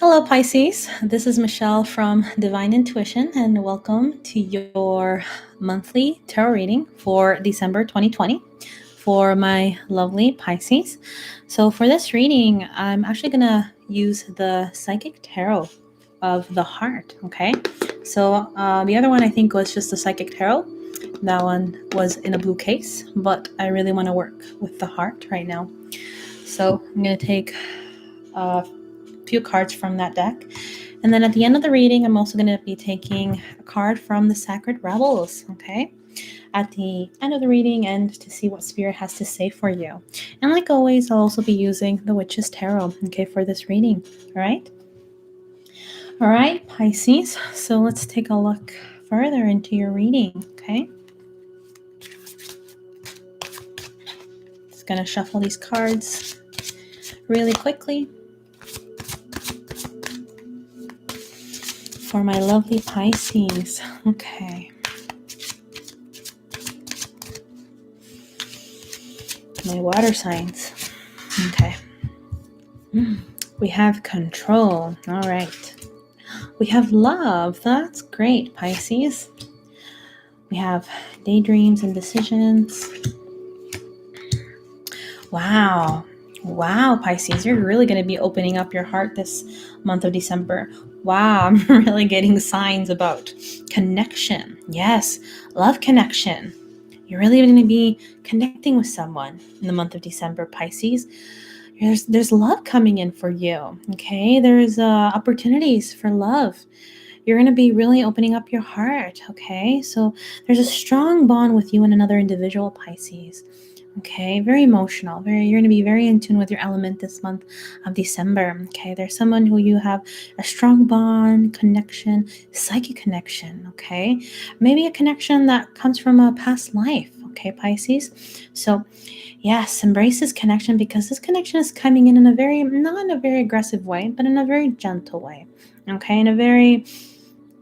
Hello, Pisces. This is Michelle from Divine Intuition, and welcome to your monthly tarot reading for December 2020 for my lovely Pisces. So, for this reading, I'm actually going to use the Psychic Tarot of the Heart. Okay. So, the other one I think was just the Psychic Tarot. That one was in a blue case, but I really want to work with the heart right now. So, I'm going to take few cards from that deck. And then at the end of the reading, I'm also going to be taking a card from the Sacred Rebels, okay? At the end of the reading and to see what Spirit has to say for you. And like always, I'll also be using the Witch's Tarot, okay, for this reading, all right? All right, Pisces, so let's take a look further into your reading, okay? Just going to shuffle these cards really quickly. For my lovely Pisces. Okay. My water signs. Okay. We have control. All right. We have love. That's great, Pisces. We have daydreams and decisions. Wow. Wow, Pisces, you're really going to be opening up your heart this month of December. Wow, I'm really getting signs about connection. Yes, love connection. You're really going to be connecting with someone in the month of December, Pisces. There's love coming in for you, okay? There's opportunities for love. You're going to be really opening up your heart, okay? So there's a strong bond with you and another individual, Pisces. Okay, very emotional. You're going to be very in tune with your element this month of December. Okay, there's someone who you have a strong bond, connection, psychic connection. Okay, maybe a connection that comes from a past life. Okay, Pisces. So, yes, embrace this connection because this connection is coming in a very, not in a very aggressive way, but in a very gentle way. Okay, in a very,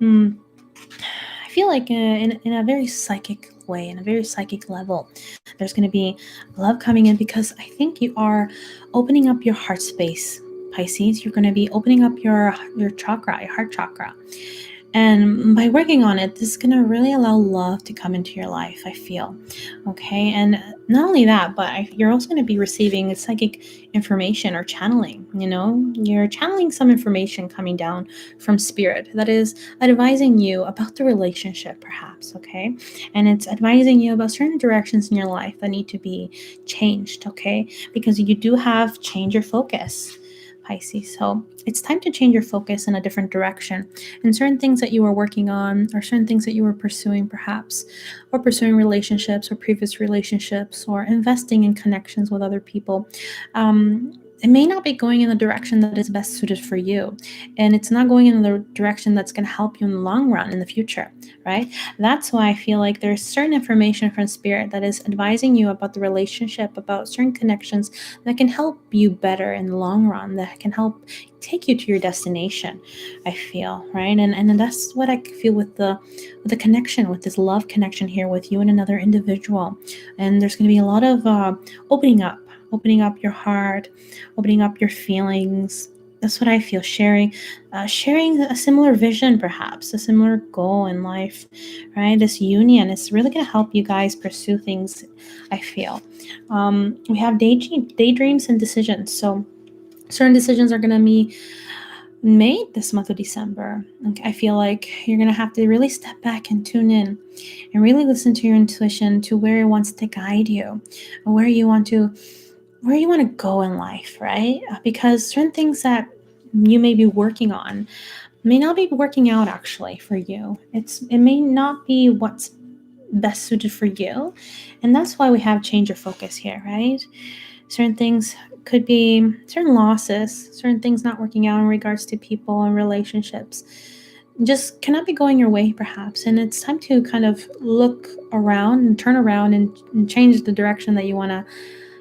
I feel like in a very psychic way, in a very psychic level. There's going to be love coming in because I think you are opening up your heart space, Pisces. You're going to be opening up your chakra, your heart chakra. And by working on it, this is going to really allow love to come into your life, I feel. Okay. And not only that, but you're also going to be receiving psychic information or channeling. You know, you're channeling some information coming down from Spirit that is advising you about the relationship, perhaps. Okay. And it's advising you about certain directions in your life that need to be changed. Okay. Because you do have change your focus, Pisces. So it's time to change your focus in a different direction. And certain things that you were working on, or certain things that you were pursuing, perhaps, or pursuing relationships or previous relationships, or investing in connections with other people, it may not be going in the direction that is best suited for you. And it's not going in the direction that's going to help you in the long run in the future, right? That's why I feel like there's certain information from Spirit that is advising you about the relationship, about certain connections that can help you better in the long run, that can help take you to your destination, I feel, right? And that's what I feel with the connection, with this love connection here with you and another individual. And there's going to be a lot of opening up your heart, opening up your feelings. That's what I feel. Sharing a similar vision, perhaps a similar goal in life, right? This union is really going to help you guys pursue things, I feel. We have daydreams and decisions. So certain decisions are going to be made this month of December. I feel like you're going to have to really step back and tune in and really listen to your intuition, to where it wants to guide you, where you want to go in life, right? Because certain things that you may be working on may not be working out actually for you. It may not be what's best suited for you. And that's why we have change of focus here, right? Certain things could be certain losses, certain things not working out in regards to people and relationships just cannot be going your way, perhaps. And it's time to kind of look around and turn around and change the direction that you want to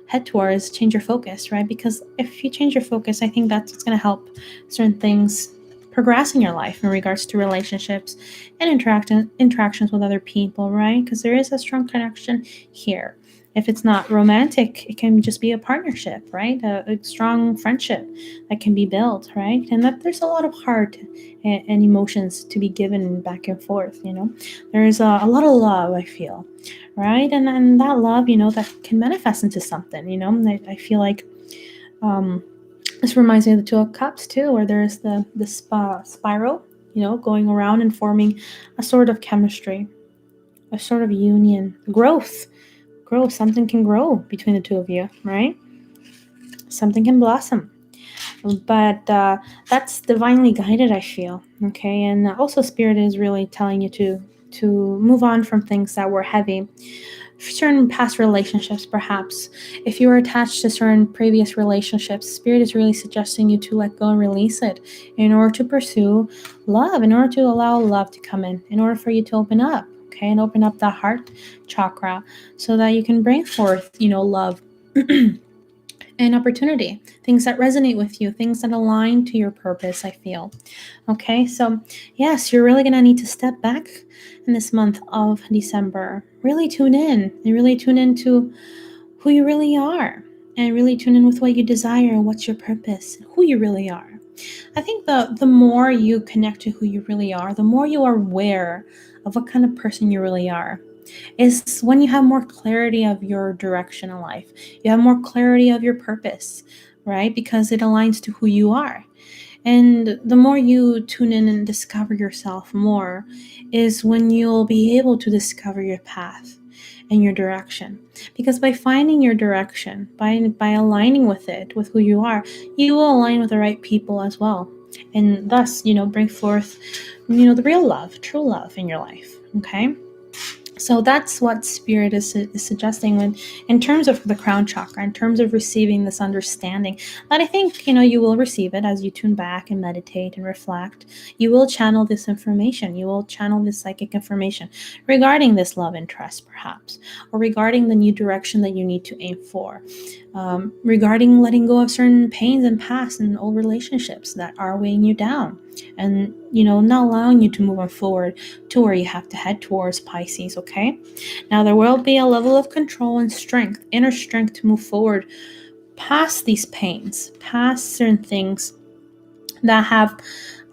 head towards, change your focus, right? Because if you change your focus, I think that's what's going to help certain things progress in your life in regards to relationships and interactions with other people, right? Because there is a strong connection here. If it's not romantic, it can just be a partnership, right? A strong friendship that can be built, right? And that there's a lot of heart and emotions to be given back and forth, There's a lot of love, I feel, right? And that love, that can manifest into something, I feel like this reminds me of the Two of Cups too, where there's the spiral, going around and forming a sort of chemistry, a sort of union, growth. Something can grow between the two of you, right? Something can blossom. But that's divinely guided, I feel. Okay, and also Spirit is really telling you to move on from things that were heavy, certain past relationships. Perhaps if you were attached to certain previous relationships, Spirit is really suggesting you to let go and release it in order to pursue love, in order to allow love to come in order for you to open up, okay, and open up the heart chakra so that you can bring forth, love and opportunity, things that resonate with you, things that align to your purpose, I feel. Okay, so yes, you're really going to need to step back in this month of December. Really tune in and really tune into who you really are, and really tune in with what you desire and what's your purpose and who you really are. I think the more you connect to who you really are, the more you are aware of what kind of person you really are, is when you have more clarity of your direction in life. You have more clarity of your purpose, right? Because it aligns to who you are. And the more you tune in and discover yourself more is when you'll be able to discover your path and your direction. Because by finding your direction, by aligning with it, with who you are, you will align with the right people as well. And thus, bring forth, the real love, true love in your life. Okay? So that's what Spirit is suggesting when, in terms of the crown chakra, in terms of receiving this understanding that I think, you will receive it as you tune back and meditate and reflect. You will channel this information. You will channel this psychic information regarding this love interest, perhaps, or regarding the new direction that you need to aim for, regarding letting go of certain pains and past and old relationships that are weighing you down and, not allowing you to move on forward to where you have to head towards, Pisces. Okay, now there will be a level of control and strength, inner strength, to move forward past these pains, past certain things that have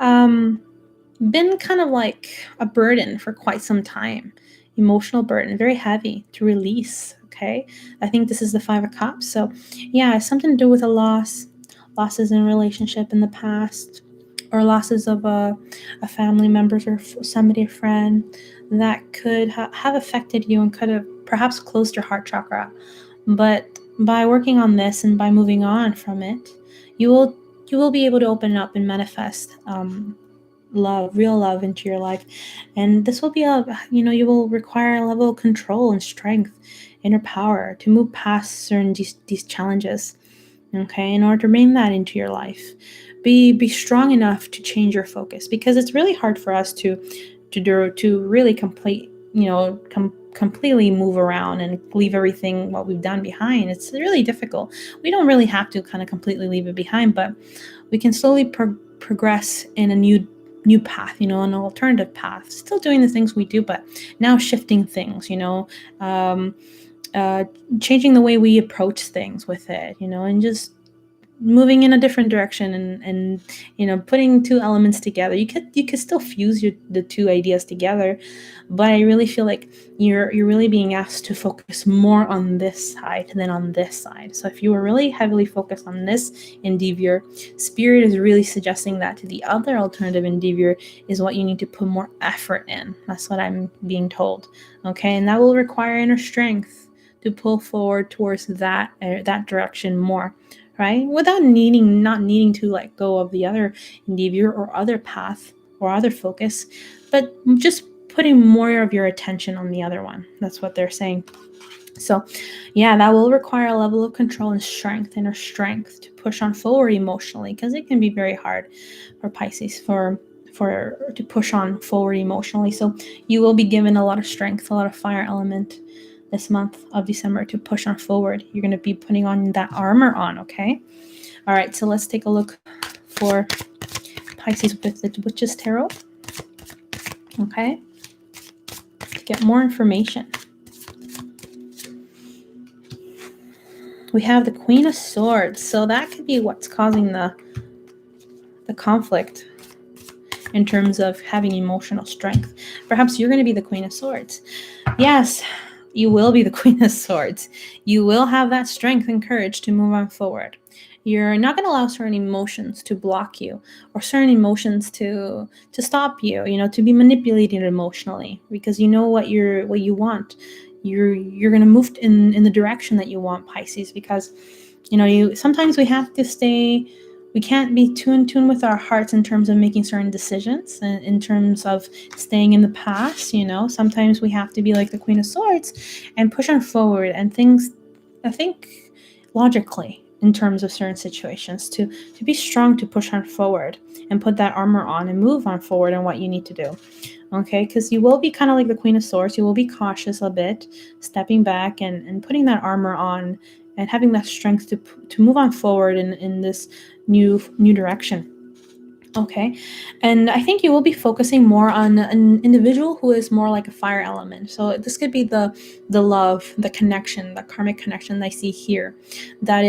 been kind of like a burden for quite some time, emotional burden, very heavy to release. Okay, I think this is the Five of Cups. So yeah, it's something to do with a loss, losses in relationship in the past, or losses of a family members or somebody, a friend, that could have affected you and could have perhaps closed your heart chakra. But by working on this and by moving on from it, you will be able to open up and manifest love, real love into your life. And this will be you will require a level of control and strength, inner power, to move past certain these challenges. Okay, in order to bring that into your life, be strong enough to change your focus, because it's really hard for us to really completely move around and leave everything what we've done behind. It's really difficult. We don't really have to kind of completely leave it behind, but we can slowly progress in a new path, an alternative path, still doing the things we do, but now shifting things, changing the way we approach things with it, and just moving in a different direction, and putting two elements together. You could still fuse the two ideas together, but I really feel like you're really being asked to focus more on this side than on this side. So if you were really heavily focused on this endeavor, Spirit is really suggesting that to the other alternative endeavor is what you need to put more effort in. That's what I'm being told. Okay, and that will require inner strength to pull forward towards that direction more, right? Without not needing to let go of the other endeavor or other path or other focus, but just putting more of your attention on the other one. That's what they're saying. So yeah, that will require a level of control and strength, inner strength, to push on forward emotionally, because it can be very hard for Pisces to push on forward emotionally. So you will be given a lot of strength, a lot of fire element this month of December to push on forward. You're going to be putting on that armor on, okay? All right, so let's take a look for Pisces with the Witch's Tarot, okay? To get more information. we have the Queen of Swords. So that could be what's causing the conflict in terms of having emotional strength. Perhaps you're going to be the Queen of Swords. Yes, you will be the Queen of Swords. You will have that strength and courage to move on forward. You're not going to allow certain emotions to block you, or certain emotions to stop you, to be manipulated emotionally, because you know what you want. You're going to move in the direction that you want, Pisces, because sometimes we can't be too in tune with our hearts in terms of making certain decisions, and in terms of staying in the past. Sometimes we have to be like the Queen of Swords and push on forward, and things, I think, logically in terms of certain situations, to be strong, to push on forward and put that armor on and move on forward in what you need to do. Okay, because you will be kind of like the Queen of Swords. You will be cautious a bit, stepping back and putting that armor on, and having that strength to move on forward in this new direction. Okay, and I think you will be focusing more on an individual who is more like a fire element. So this could be the love, the connection, the karmic connection I see here. That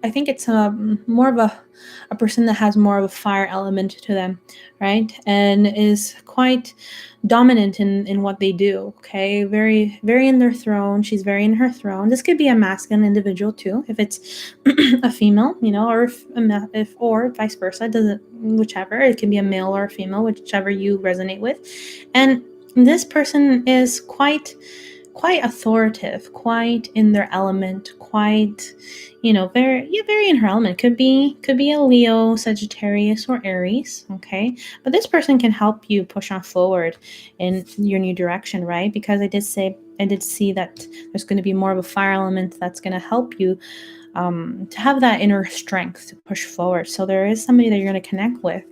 I think it's more of a person that has more of a fire element to them, right? And is quite dominant in what they do. Okay, very very in their throne. She's very in her throne. This could be a masculine individual too, if it's a female, or if or vice versa. Doesn't, whichever. It can be a male or a female, whichever you resonate with. And this person is quite authoritative, quite in their element, quite, very in her element. Could be a Leo, Sagittarius, or Aries. Okay, but this person can help you push on forward in your new direction, right? Because I did see that there's going to be more of a fire element that's going to help you to have that inner strength to push forward. So there is somebody that you're going to connect with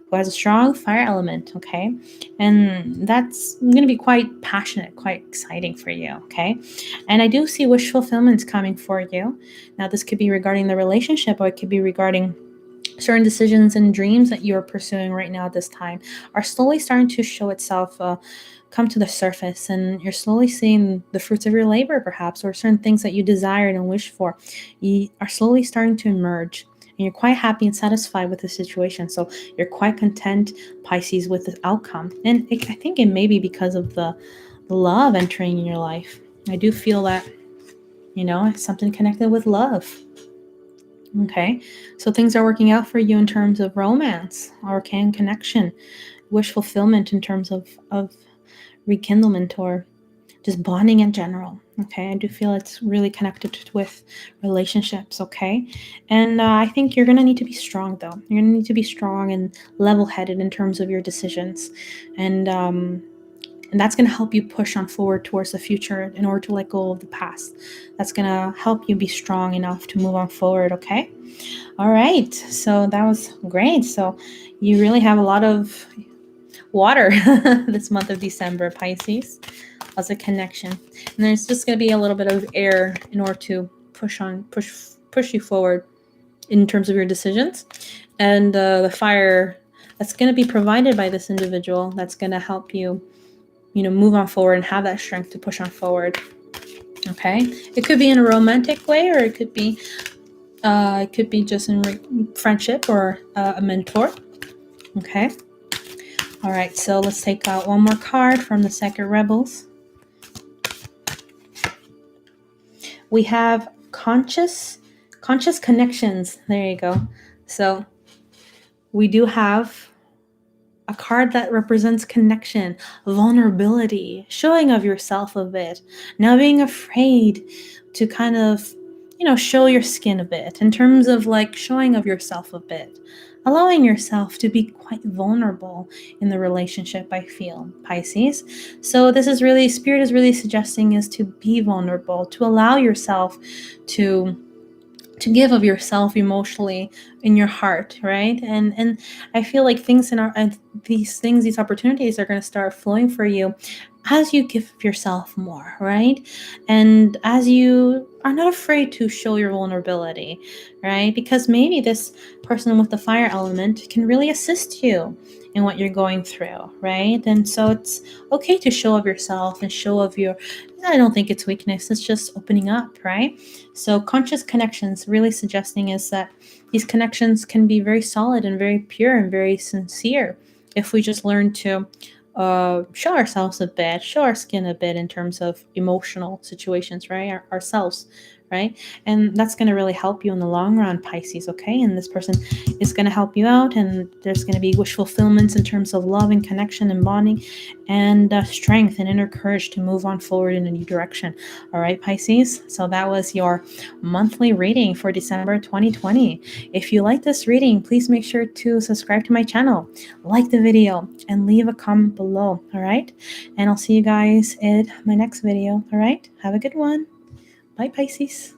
who has a strong fire element, okay? And that's going to be quite passionate, quite exciting for you, okay? And I do see wish fulfillments coming for you. Now, this could be regarding the relationship, or it could be regarding certain decisions and dreams that you're pursuing right now at this time are slowly starting to show itself, come to the surface, and you're slowly seeing the fruits of your labor, perhaps, or certain things that you desired and wished for. You are slowly starting to emerge, and you're quite happy and satisfied with the situation. So you're quite content, Pisces, with the outcome. And I think it may be because of the love entering in your life. I do feel that, something connected with love. Okay, so things are working out for you in terms of romance, or connection, wish fulfillment in terms of rekindlement, or just bonding in general. Okay, I do feel it's really connected with relationships. Okay, and I think you're going to need to be strong, though. You're going to need to be strong and level-headed in terms of your decisions, and that's going to help you push on forward towards the future in order to let go of the past. That's going to help you be strong enough to move on forward, okay? All right, so that was great. So you really have a lot of water this month of December, Pisces, as a connection. And there's just going to be a little bit of air in order to push you forward in terms of your decisions. And the fire that's going to be provided by this individual, that's going to help you move on forward and have that strength to push on forward. Okay, it could be in a romantic way, or it could be just in friendship, or a mentor. Okay, all right, so let's take out one more card from the Sacred Rebels. We have conscious connections. There you go. So we do have a card that represents connection, vulnerability, showing of yourself a bit, not being afraid to kind of, show your skin a bit, in terms of like showing of yourself a bit, allowing yourself to be quite vulnerable in the relationship, I feel, Pisces. So this is really, Spirit is really suggesting is to be vulnerable, to allow yourself to give of yourself emotionally in your heart, right? And I feel like these opportunities are going to start flowing for you as you give yourself more, right? And as you are not afraid to show your vulnerability, right? Because maybe this person with the fire element can really assist you in what you're going through, right? And so it's okay to show of yourself and show of your, I don't think it's weakness, it's just opening up, right? So conscious connections, really suggesting is that these connections can be very solid and very pure and very sincere if we just learn to show ourselves a bit, show our skin a bit in terms of emotional situations, right? Ourselves, right? And that's going to really help you in the long run, Pisces, okay? And this person is going to help you out, and there's going to be wish fulfillments in terms of love and connection and bonding and strength and inner courage to move on forward in a new direction. All right, Pisces? So that was your monthly reading for December 2020. If you like this reading, please make sure to subscribe to my channel, like the video, and leave a comment below. All right, and I'll see you guys in my next video. All right, have a good one. Bye, Pisces.